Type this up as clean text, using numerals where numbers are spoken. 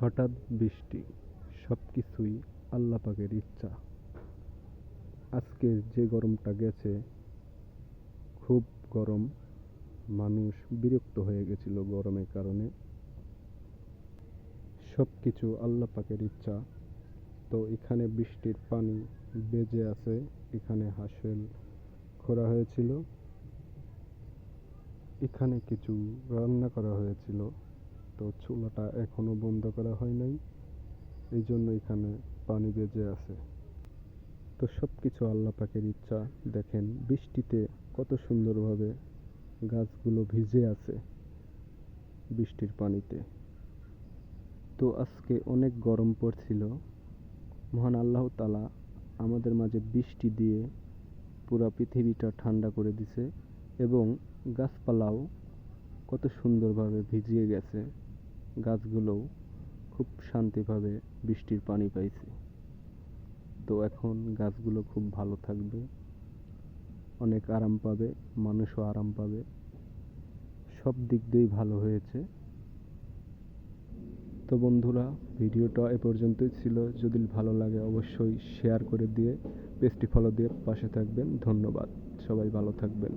হঠাৎ বৃষ্টি, সব কিছুই আল্লাহ পাকের ইচ্ছা। আজকের যে গরমটা গেছে, খুব গরম, মানুষ বিরক্ত হয়ে গেছিল গরমের কারণে। সব কিছু আল্লাহ পাকের ইচ্ছা। তো এখানে বৃষ্টির পানি বেজে আছে, এখানে হাঁসেল খোঁড়া হয়েছিল, এখানে কিছু রান্না করা হয়েছিল। তো চুলাটা এখনো বন্ধ করা হয় নাই, এই জন্য এখানে পানি বেজে আছে। তো সব কিছু আল্লাহ পাকের ইচ্ছা। দেখেন বৃষ্টিতে কত সুন্দরভাবে গাছগুলো ভিজে আছে বৃষ্টির পানিতে। তো আজকে অনেক গরম পড়ছিল, মহান আল্লাহ তাআলা আমাদের মাঝে বৃষ্টি দিয়ে পুরা পৃথিবীটা ঠান্ডা করে দিছে এবং গাছপালাও কত সুন্দরভাবে ভিজিয়ে গেছে। গাছগুলোও খুব শান্তিভাবে বৃষ্টির পানি পাইছে। তো এখন গাছগুলো খুব ভালো থাকবে, অনেক আরাম পাবে, মানুষও আরাম পাবে, সব দিক দিয়েই ভালো হয়েছে। তো বন্ধুরা, ভিডিওটা এ পর্যন্তই ছিল। যদি ভালো লাগে অবশ্যই শেয়ার করে দিয়ে পেজটি ফলো দিয়ে পাশে থাকবেন। ধন্যবাদ, সবাই ভালো থাকবেন।